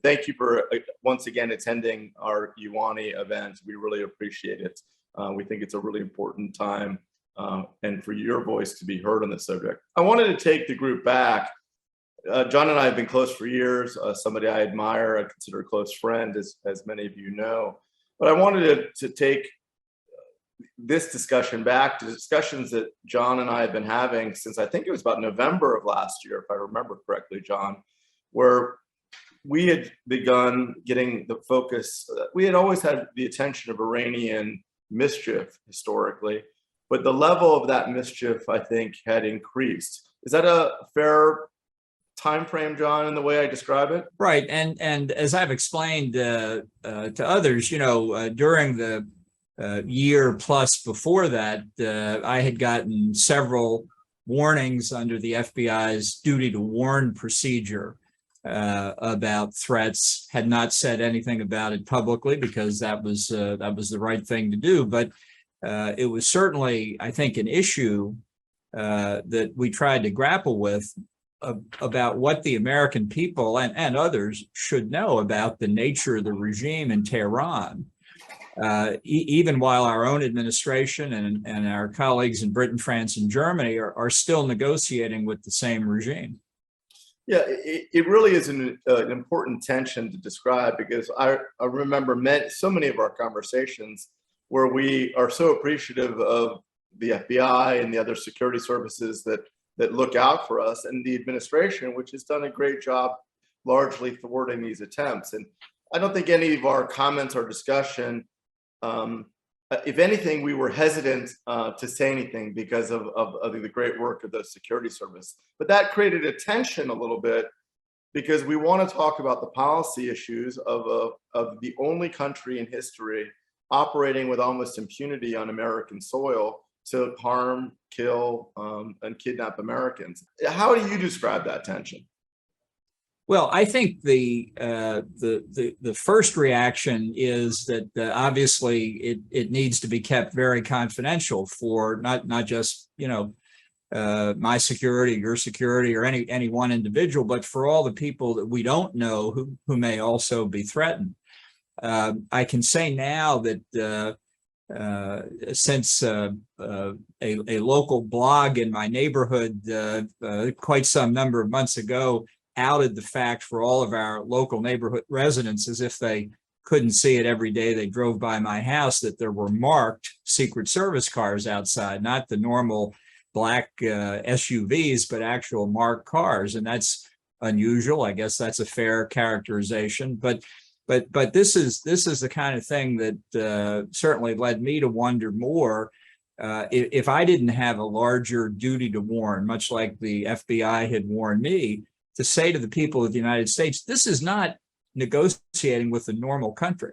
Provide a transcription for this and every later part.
thank you for once again attending our UANI event. We really appreciate it. We think it's a really important time and for your voice to be heard on this subject. I wanted to take the group back. John and I have been close for years, somebody I admire, I consider a close friend, as many of you know. But I wanted to take this discussion back to discussions that John and I have been having since I think it was about November of last year, if I remember correctly, John, where we had begun getting the focus. We had always had the attention of Iranian mischief historically, but the level of that mischief, I think, had increased. Is that a fair time frame, John, in the way I describe it? Right, and as I've explained to others, during the year plus before that, I had gotten several warnings under the FBI's duty to warn procedure about threats. Had not said anything about it publicly because that was the right thing to do, but it was certainly, I think, an issue that we tried to grapple with about what the American people and others should know about the nature of the regime in Tehran. Even while our own administration and our colleagues in Britain, France, and Germany are still negotiating with the same regime. Yeah, it really is an important tension to describe, because I remember so many of our conversations where we are so appreciative of the FBI and the other security services that look out for us, and the administration, which has done a great job largely thwarting these attempts. And I don't think any of our comments or discussion, if anything, we were hesitant to say anything because of the great work of the security service. But that created a tension a little bit, because we want to talk about the policy issues of the only country in history operating with almost impunity on American soil to harm, kill, and kidnap Americans. How do you describe that tension? Well, I think the first reaction is that obviously it needs to be kept very confidential for not just my security, your security, or any one individual, but for all the people that we don't know who may also be threatened. I can say now that since a local blog in my neighborhood quite some number of months ago outed the fact for all of our local neighborhood residents, as if they couldn't see it every day they drove by my house, that there were marked Secret Service cars outside, not the normal black SUVs, but actual marked cars. And that's unusual. I guess that's a fair characterization. But this is the kind of thing that certainly led me to wonder more. If I didn't have a larger duty to warn, much like the FBI had warned me, to say to the people of the United States, this is not negotiating with a normal country.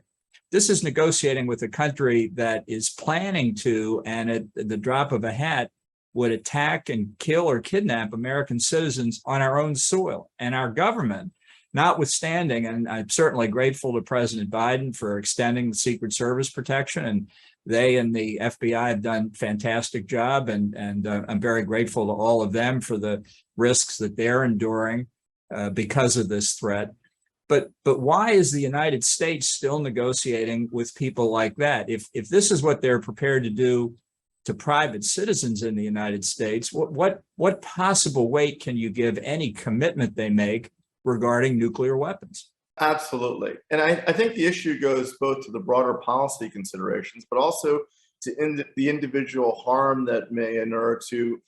This is negotiating with a country that is planning to, and at the drop of a hat, would attack and kill or kidnap American citizens on our own soil. And our government, notwithstanding, and I'm certainly grateful to President Biden for extending the Secret Service protection, and they and the FBI have done a fantastic job, and I'm very grateful to all of them for the risks that they're enduring because of this threat. But why is the United States still negotiating with people like that? If this is what they're prepared to do to private citizens in the United States, what possible weight can you give any commitment they make regarding nuclear weapons? Absolutely. And I think the issue goes both to the broader policy considerations, but also to the individual harm that may inure to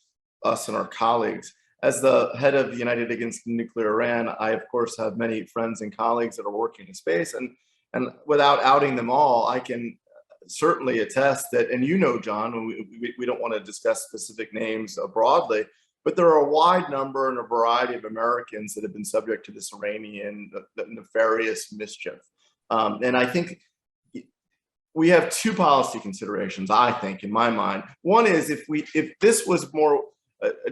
us and our colleagues. As the head of United Against Nuclear Iran, I, of course, have many friends and colleagues that are working in space. And without outing them all, I can certainly attest that, and John, we don't want to discuss specific names broadly, but there are a wide number and a variety of Americans that have been subject to this Iranian nefarious mischief. And I think we have two policy considerations, I think, in my mind. One is if this was more,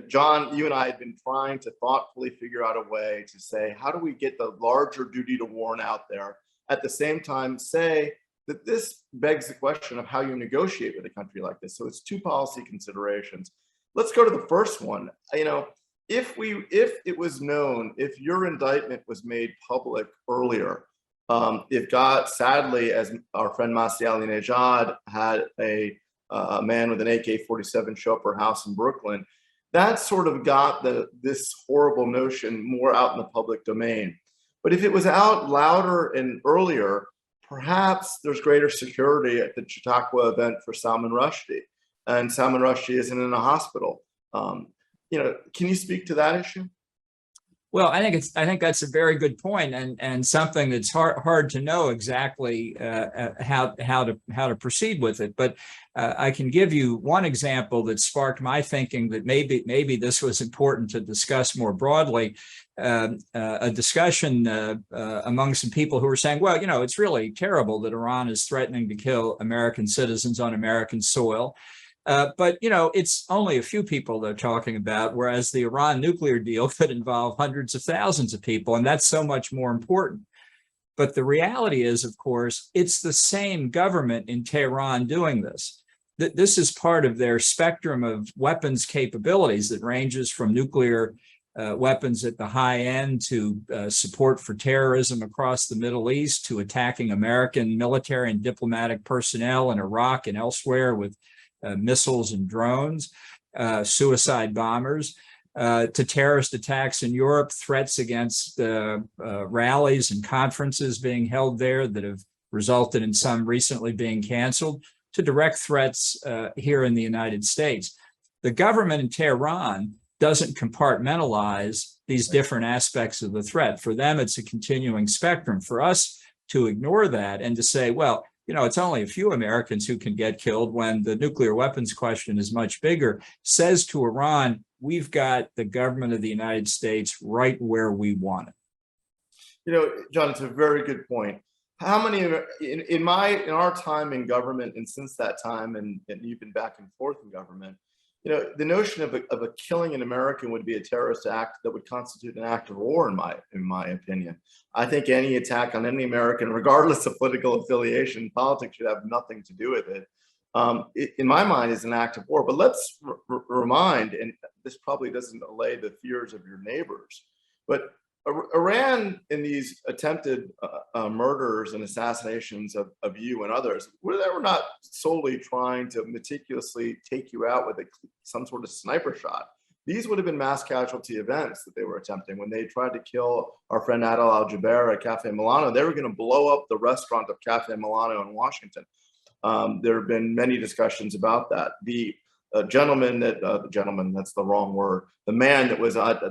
John, you and I had been trying to thoughtfully figure out a way to say, how do we get the larger duty to warn out there, at the same time say that this begs the question of how you negotiate with a country like this. So it's two policy considerations. Let's go to the first one. if it was known, if your indictment was made public earlier, if God, sadly, as our friend Masih Ali-Nejad had a man with an AK-47 show up her house in Brooklyn, that sort of got this horrible notion more out in the public domain. But if it was out louder and earlier, perhaps there's greater security at the Chautauqua event for Salman Rushdie, and Salman Rushdie isn't in a hospital. Can you speak to that issue? Well, I think that's a very good point, and something that's hard to know exactly how to proceed with it. But I can give you one example that sparked my thinking that maybe this was important to discuss more broadly. A discussion among some people who were saying, well, it's really terrible that Iran is threatening to kill American citizens on American soil. But it's only a few people they're talking about, whereas the Iran nuclear deal could involve hundreds of thousands of people, and that's so much more important. But the reality is, of course, it's the same government in Tehran doing this. This is part of their spectrum of weapons capabilities that ranges from nuclear weapons at the high end to support for terrorism across the Middle East, to attacking American military and diplomatic personnel in Iraq and elsewhere with missiles and drones, suicide bombers, to terrorist attacks in Europe, threats against rallies and conferences being held there that have resulted in some recently being canceled, to direct threats here in the United States. The government in Tehran doesn't compartmentalize these different aspects of the threat. For them, it's a continuing spectrum. For us to ignore that and to say, well, it's only a few Americans who can get killed when the nuclear weapons question is much bigger, says to Iran, we've got the government of the United States right where we want it. John, it's a very good point. How many in our time in government, and since that time, and you've been back and forth in government, the notion of a killing an American would be a terrorist act that would constitute an act of war, in my opinion. I think any attack on any American, regardless of political affiliation, politics should have nothing to do with it. In my mind, is an act of war. But let's remind, and this probably doesn't allay the fears of your neighbors, but Iran, in these attempted murders and assassinations of you and others, they were not solely trying to meticulously take you out with some sort of sniper shot. These would have been mass casualty events that they were attempting. When they tried to kill our friend Adel Al-Jubeir at Cafe Milano, they were going to blow up the restaurant of Cafe Milano in Washington. There have been many discussions about that. The gentleman, that's the wrong word. The man that was at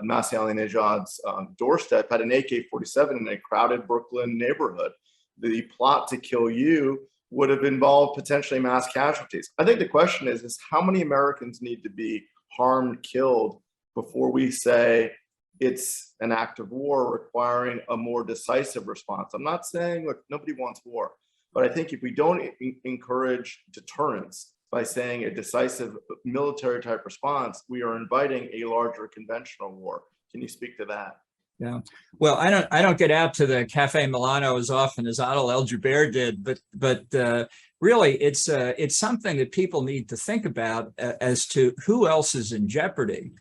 Masih Ali-Nejad's doorstep had an AK-47 in a crowded Brooklyn neighborhood. The plot to kill you would have involved potentially mass casualties. I think the question is how many Americans need to be harmed, killed, before we say it's an act of war requiring a more decisive response? I'm not saying, look, nobody wants war, but I think if we don't encourage deterrence by saying a decisive military type response, we are inviting a larger conventional war. Can you speak to that? Yeah. Well, I don't get out to the Cafe Milano as often as Adel El-Jubeir did, but really it's something that people need to think about as to who else is in jeopardy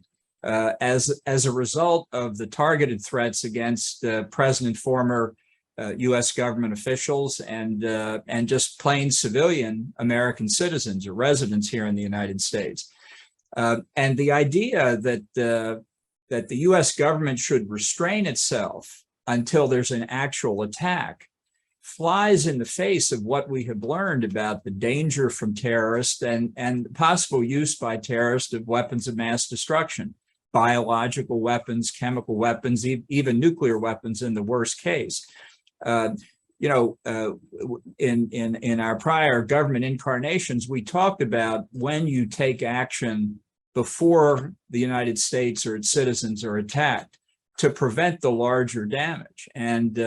as a result of the targeted threats against present and former U.S. government officials and just plain civilian American citizens or residents here in the United States. And the idea that the U.S. government should restrain itself until there's an actual attack flies in the face of what we have learned about the danger from terrorists and possible use by terrorists of weapons of mass destruction, biological weapons, chemical weapons, even nuclear weapons in the worst case. In our prior government incarnations, we talked about when you take action before the United States or its citizens are attacked to prevent the larger damage. And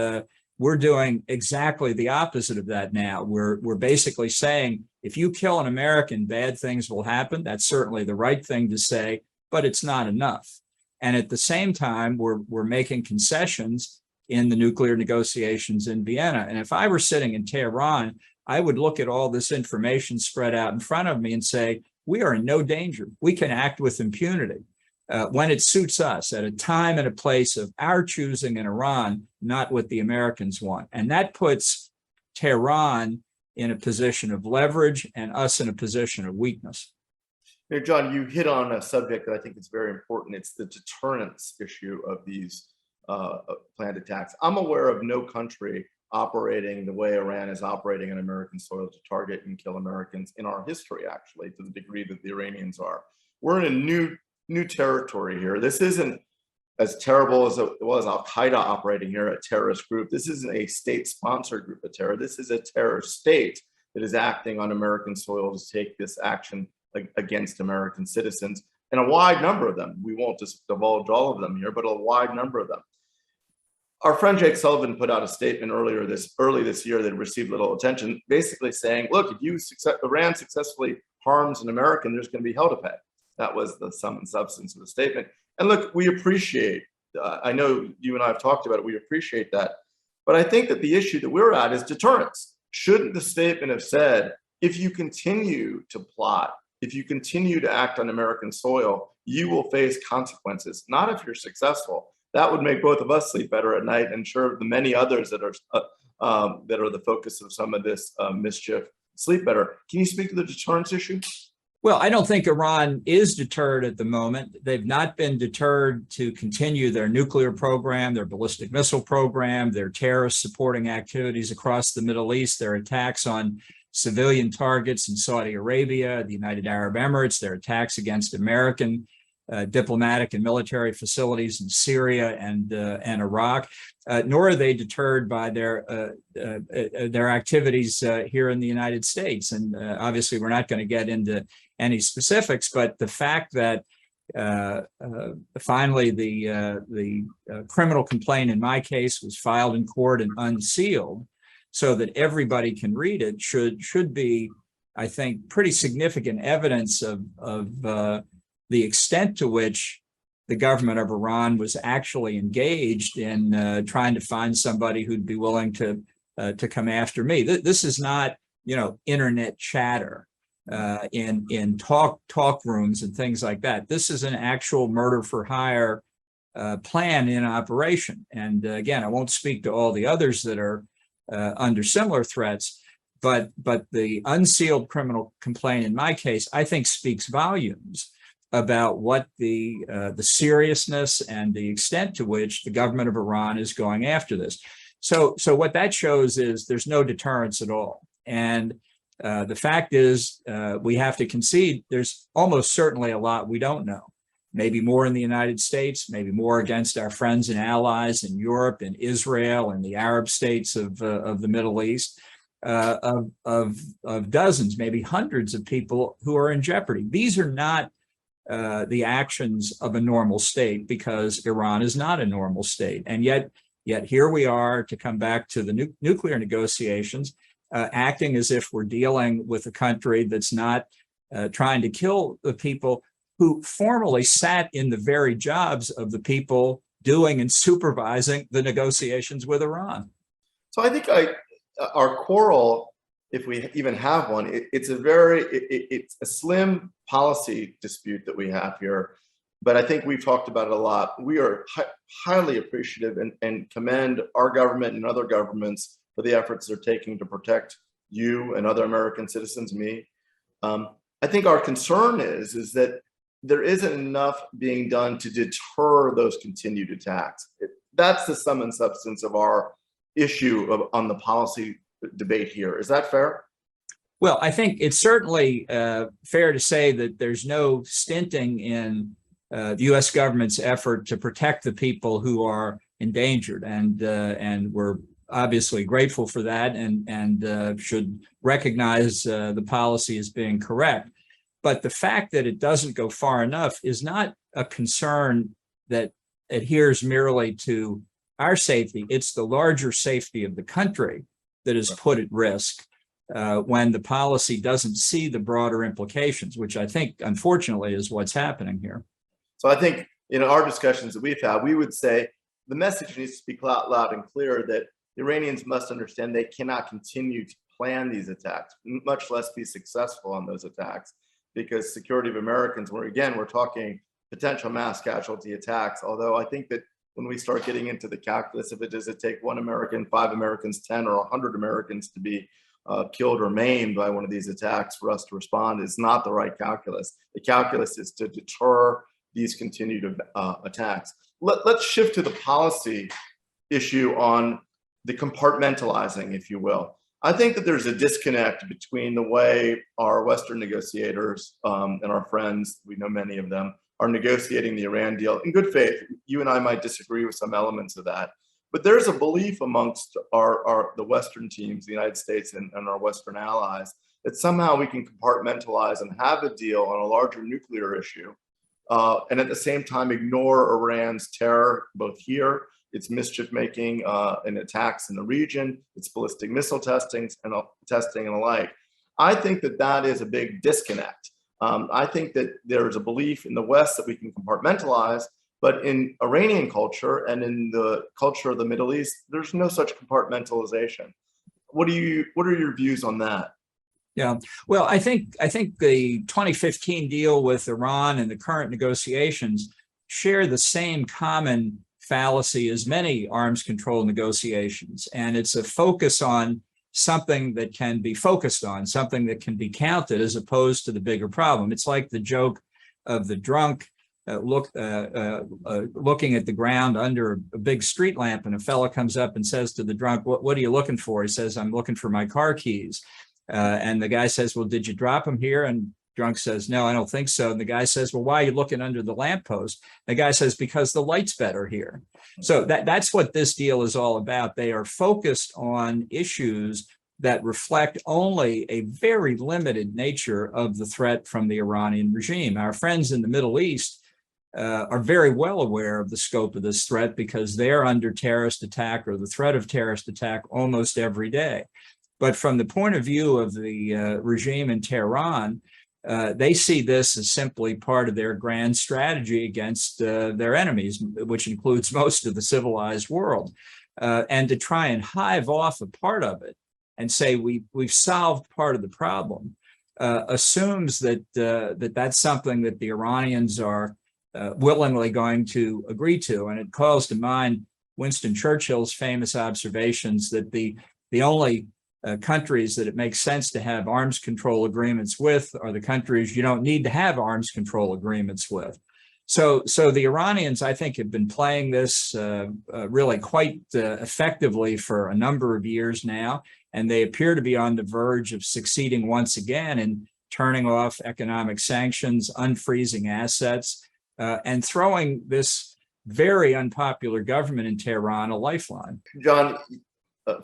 we're doing exactly the opposite of that now. We're basically saying, if you kill an American, bad things will happen. That's certainly the right thing to say, but it's not enough. And at the same time, we're making concessions in the nuclear negotiations in Vienna. And if I were sitting in Tehran, I would look at all this information spread out in front of me and say, we are in no danger. We can act with impunity. when it suits us at a time and a place of our choosing in Iran, not what the Americans want. And that puts Tehran in a position of leverage and us in a position of weakness. John, you hit on a subject that I think is very important. It's the deterrence issue of these planned attacks. I'm aware of no country operating the way Iran is operating on American soil to target and kill Americans in our history, actually, to the degree that the Iranians are. We're in a new territory here. This isn't as terrible as it was Al-Qaeda operating here, a terrorist group. This isn't a state-sponsored group of terror. This is a terror state that is acting on American soil to take this action against American citizens, and a wide number of them. We won't just divulge all of them here, but a wide number of them. Our friend Jake Sullivan put out a statement early this year that received little attention, basically saying, look, if Iran successfully harms an American, there's going to be hell to pay. That was the sum and substance of the statement. And look, we appreciate, I know you and I have talked about it, we appreciate that. But I think that the issue that we're at is deterrence. Shouldn't the statement have said, if you continue to plot, if you continue to act on American soil, you will face consequences, not if you're successful. That would make both of us sleep better at night, and sure the many others that are the focus of some of this mischief sleep better. Can you speak to the deterrence issue? Well, I don't think Iran is deterred at the moment. They've not been deterred to continue their nuclear program, their ballistic missile program, their terrorist supporting activities across the Middle East, their attacks on civilian targets in Saudi Arabia, the United Arab Emirates, their attacks against American diplomatic and military facilities in Syria and Iraq, nor are they deterred by their activities here in the United States. And obviously, we're not going to get into any specifics, but the fact that finally the criminal complaint in my case was filed in court and unsealed, so that everybody can read it, should be, I think, pretty significant evidence of the extent to which the government of Iran was actually engaged in trying to find somebody who'd be willing to come after me. This is not, internet chatter in talk rooms and things like that. This is an actual murder for hire plan in operation. And again, I won't speak to all the others that are under similar threats, but the unsealed criminal complaint in my case, I think, speaks volumes about what the seriousness and the extent to which the government of Iran is going after this. So what that shows is there's no deterrence at all. And the fact is, we have to concede there's almost certainly a lot we don't know. Maybe more in the United States, maybe more against our friends and allies in Europe and Israel and the Arab states of the Middle East, of dozens, maybe hundreds of people who are in jeopardy. These are not the actions of a normal state, because Iran is not a normal state. And yet here we are, to come back to the nuclear negotiations, acting as if we're dealing with a country that's not trying to kill the people who formerly sat in the very jobs of the people doing and supervising the negotiations with Iran. So I think our quarrel, if we even have one, it's a slim policy dispute that we have here. But I think we've talked about it a lot. We are highly appreciative and commend our government and other governments for the efforts they're taking to protect you and other American citizens, me. I think our concern is that there isn't enough being done to deter those continued attacks. That's the sum and substance of our issue on the policy debate here. Is that fair? Well, I think it's certainly fair to say that there's no stinting in the U.S. government's effort to protect the people who are endangered, and we're obviously grateful for that, and should recognize the policy as being correct. But the fact that it doesn't go far enough is not a concern that adheres merely to our safety. It's the larger safety of the country that is put at risk when the policy doesn't see the broader implications, which I think, unfortunately, is what's happening here. So I think in our discussions that we've had, we would say the message needs to be loud and clear that the Iranians must understand they cannot continue to plan these attacks, much less be successful on those attacks, because security of Americans, we're talking potential mass casualty attacks. Although I think that when we start getting into the calculus, if it does it take 1 American, 5 Americans, 10 or 100 Americans to be killed or maimed by one of these attacks for us to respond is not the right calculus. The calculus is to deter these continued attacks. Let's shift to the policy issue on the compartmentalizing, if you will. I think that there's a disconnect between the way our Western negotiators and our friends, we know many of them, are negotiating the Iran deal in good faith. You and I might disagree with some elements of that, but there's a belief amongst the Western teams, the United States and our Western allies, that somehow we can compartmentalize and have a deal on a larger nuclear issue, and at the same time ignore Iran's terror, both here, its mischief making and attacks in the region, its ballistic missile testing and the like. I think that that is a big disconnect. I think that there's a belief in the West that we can compartmentalize, but in Iranian culture and in the culture of the Middle East, there's no such compartmentalization. What are your views on that? Yeah, well, I think the 2015 deal with Iran and the current negotiations share the same common fallacy as many arms control negotiations, and it's a focus on something that can be focused on, something that can be counted, as opposed to the bigger problem. It's like the joke of the drunk looking at the ground under a big street lamp, and a fella comes up and says to the drunk, what are you looking for? He says, I'm looking for my car keys. And the guy says, well, did you drop them here? And drunk says, no, I don't think so. And the guy says, well, why are you looking under the lamppost? The guy says, because the light's better here. So that's what this deal is all about. They are focused on issues that reflect only a very limited nature of the threat from the Iranian regime. Our friends in the Middle East are very well aware of the scope of this threat because they're under terrorist attack or the threat of terrorist attack almost every day. But from the point of view of the regime in Tehran, they see this as simply part of their grand strategy against their enemies, which includes most of the civilized world, and to try and hive off a part of it and say we've solved part of the problem assumes that that's something that the Iranians are willingly going to agree to, and it calls to mind Winston Churchill's famous observations that the only countries that it makes sense to have arms control agreements with are the countries you don't need to have arms control agreements with. So the Iranians, I think, have been playing this really quite effectively for a number of years now, and they appear to be on the verge of succeeding once again in turning off economic sanctions, unfreezing assets, and throwing this very unpopular government in Tehran a lifeline. John,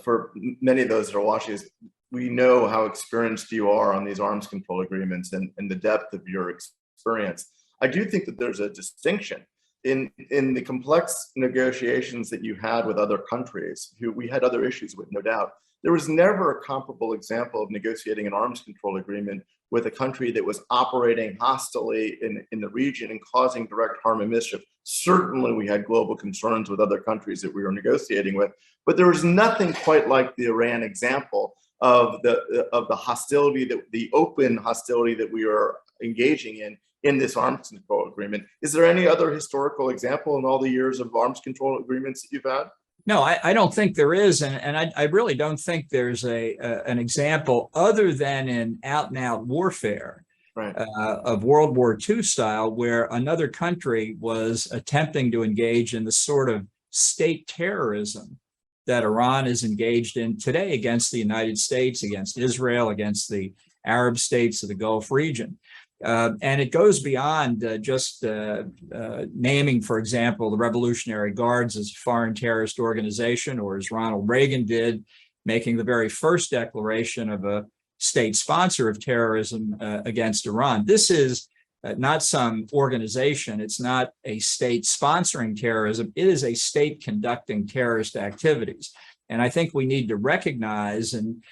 for many of those that are watching this, we know how experienced you are on these arms control agreements and the depth of your experience. I do think that there's a distinction in the complex negotiations that you had with other countries who we had other issues with, no doubt. There was never a comparable example of negotiating an arms control agreement with a country that was operating hostilely in the region and causing direct harm and mischief. Certainly, we had global concerns with other countries that we were negotiating with, but there was nothing quite like the Iran example of the hostility, the open hostility that we are engaging in this arms control agreement. Is there any other historical example in all the years of arms control agreements that you've had? No, I don't think there is, and I really don't think there's an example other than in out-and-out warfare, right, of World War II style, where another country was attempting to engage in the sort of state terrorism that Iran is engaged in today against the United States, against Israel, against the Arab states of the Gulf region. And it goes beyond just naming, for example, the Revolutionary Guards as a foreign terrorist organization, or as Ronald Reagan did, making the very first declaration of a state sponsor of terrorism against Iran. This is not some organization. It's not a state sponsoring terrorism. It is a state conducting terrorist activities. And I think we need to recognize and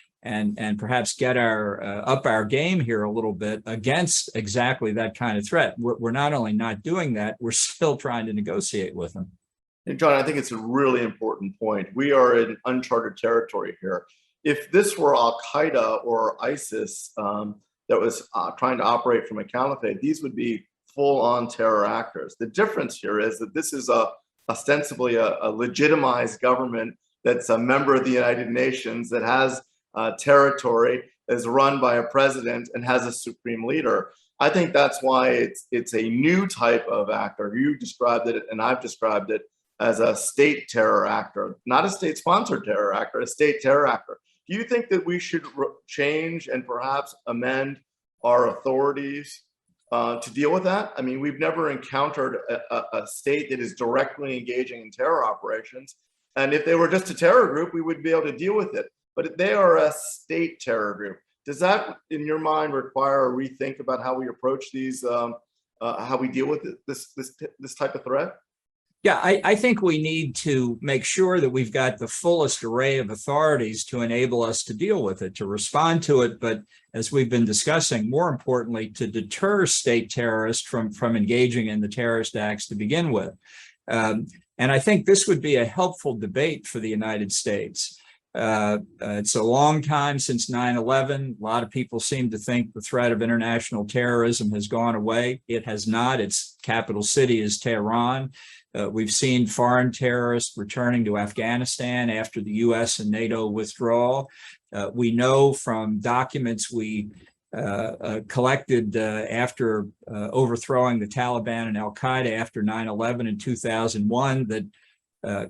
perhaps get up our game here a little bit against exactly that kind of threat. We're not only not doing that, we're still trying to negotiate with them. And John, I think it's a really important point. We are in uncharted territory here. If this were Al-Qaeda or ISIS that was trying to operate from a caliphate, these would be full-on terror actors. The difference here is that this is ostensibly a legitimized government that's a member of the United Nations, that has territory, is run by a president, and has a supreme leader. I think that's why it's a new type of actor. You described it, and I've described it as a state terror actor, not a state-sponsored terror actor, a state terror actor. Do you think that we should change and perhaps amend our authorities to deal with that? I mean, we've never encountered a state that is directly engaging in terror operations. And if they were just a terror group, we would be able to deal with it. But they are a state terror group. Does that, in your mind, require a rethink about how we approach these, how we deal with this type of threat? Yeah, I think we need to make sure that we've got the fullest array of authorities to enable us to deal with it, to respond to it, but as we've been discussing, more importantly, to deter state terrorists from engaging in the terrorist acts to begin with. And I think this would be a helpful debate for the United States. It's a long time since 9/11. A lot of people seem to think the threat of international terrorism has gone away. It has not. Its capital city is Tehran. We've seen foreign terrorists returning to Afghanistan after the U.S. and NATO withdrawal. We know from documents we collected after overthrowing the Taliban and Al-Qaeda after 9/11 in 2001 that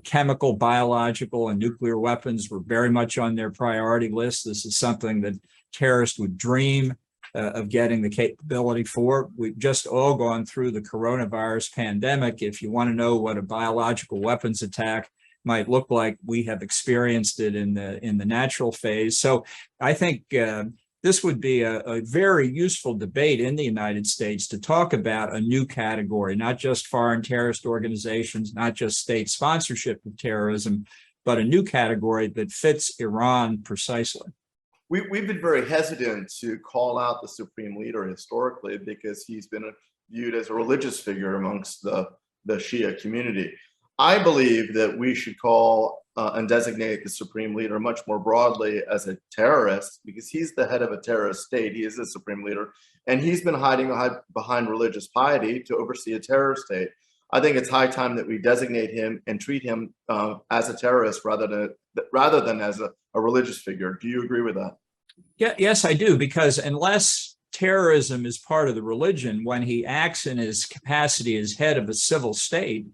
chemical, biological, and nuclear weapons were very much on their priority list. This is something that terrorists would dream of getting the capability for. We've just all gone through the coronavirus pandemic. If you want to know what a biological weapons attack might look like, we have experienced it in the natural phase. So I think this would be a very useful debate in the United States to talk about a new category, not just foreign terrorist organizations, not just state sponsorship of terrorism, but a new category that fits Iran precisely. We've been very hesitant to call out the supreme leader historically because he's been viewed as a religious figure amongst the Shia community. I believe that we should call and designate the supreme leader much more broadly as a terrorist, because he's the head of a terrorist state. He is the supreme leader, and he's been hiding behind religious piety to oversee a terror state. I think it's high time that we designate him and treat him as a terrorist rather than as a religious figure. Do you agree with that? Yeah, yes, I do, because unless terrorism is part of the religion, when he acts in his capacity as head of a civil state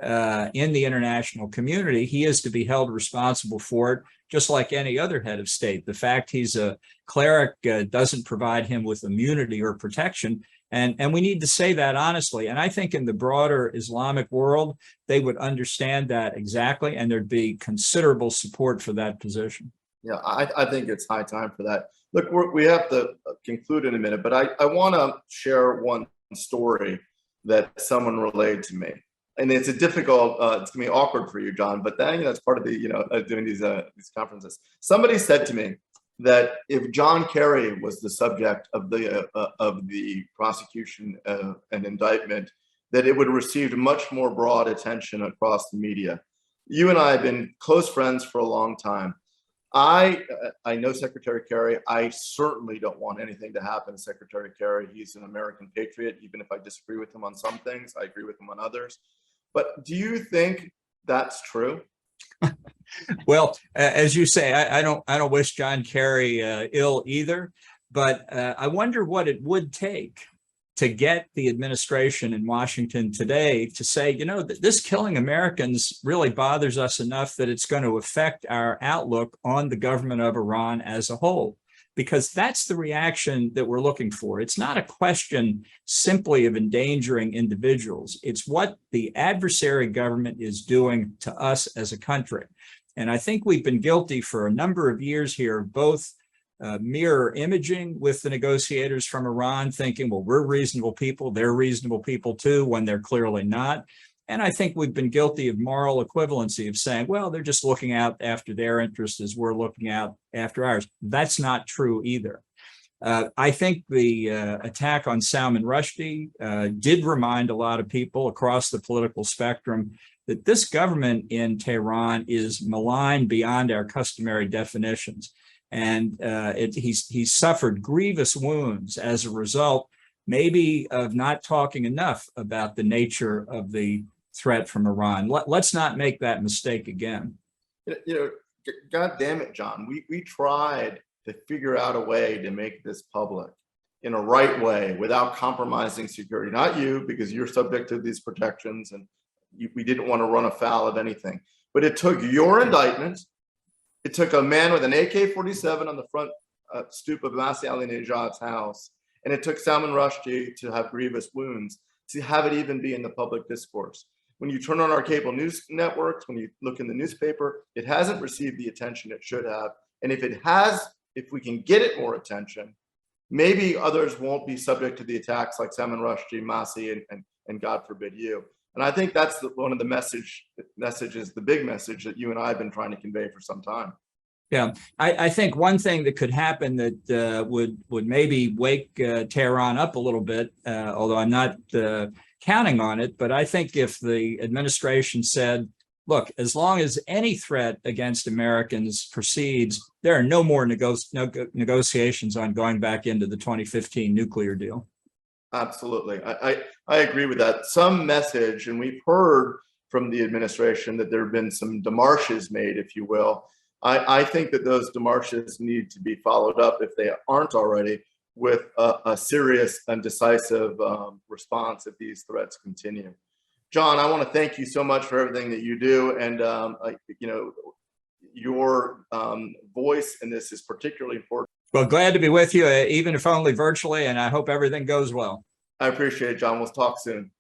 in the international community, he is to be held responsible for it, just like any other head of state. The fact he's a cleric doesn't provide him with immunity or protection. And we need to say that honestly. And I think in the broader Islamic world, they would understand that exactly, and there'd be considerable support for that position. Yeah, I think it's high time for that. Look, we have to conclude in a minute, but I want to share one story that someone relayed to me. And it's a difficult, it's gonna be awkward for you, John, but then, that's part of the, doing these conferences. Somebody said to me that if John Kerry was the subject of the prosecution and indictment, that it would have received much more broad attention across the media. You and I have been close friends for a long time. I know Secretary Kerry. I certainly don't want anything to happen to Secretary Kerry. He's an American patriot. Even if I disagree with him on some things, I agree with him on others. But do you think that's true? Well, as you say, I don't wish John Kerry ill either, but I wonder what it would take to get the administration in Washington today to say, this killing Americans really bothers us enough that it's going to affect our outlook on the government of Iran as a whole, because that's the reaction that we're looking for. It's not a question simply of endangering individuals. It's what the adversary government is doing to us as a country. And I think we've been guilty for a number of years here, both mirror imaging with the negotiators from Iran, thinking, well, we're reasonable people, they're reasonable people too, when they're clearly not. And I think we've been guilty of moral equivalency of saying, well, they're just looking out after their interests as we're looking out after ours. That's not true either. I think the attack on Salman Rushdie did remind a lot of people across the political spectrum that this government in Tehran is malign beyond our customary definitions. And he's suffered grievous wounds as a result maybe of not talking enough about the nature of the threat from Iran. Let's not make that mistake again. God damn it, John. We tried to figure out a way to make this public in a right way without compromising security. Not you, because you're subject to these protections and we didn't want to run afoul of anything. But it took your indictment. It took a man with an AK-47 on the front stoop of Masih Ali-Nejad's house. And it took Salman Rushdie to have grievous wounds to have it even be in the public discourse. When you turn on our cable news networks, when you look in the newspaper, it hasn't received the attention it should have. And if it has, if we can get it more attention, maybe others won't be subject to the attacks like Salman Rushdie, Masih, and God forbid you. And I think that's one of the messages, the big message that you and I have been trying to convey for some time. Yeah, I think one thing that could happen that would maybe wake Tehran up a little bit, although I'm not counting on it, but I think if the administration said, look, as long as any threat against Americans proceeds, there are no more negotiations on going back into the 2015 nuclear deal. Absolutely. I agree with that. Some message, and we've heard from the administration that there have been some demarches made, if you will. I think that those demarches need to be followed up, if they aren't already, with a serious and decisive response if these threats continue. John, I want to thank you so much for everything that you do, and your voice in this is particularly important. Well, glad to be with you, even if only virtually, and I hope everything goes well. I appreciate it, John. We'll talk soon.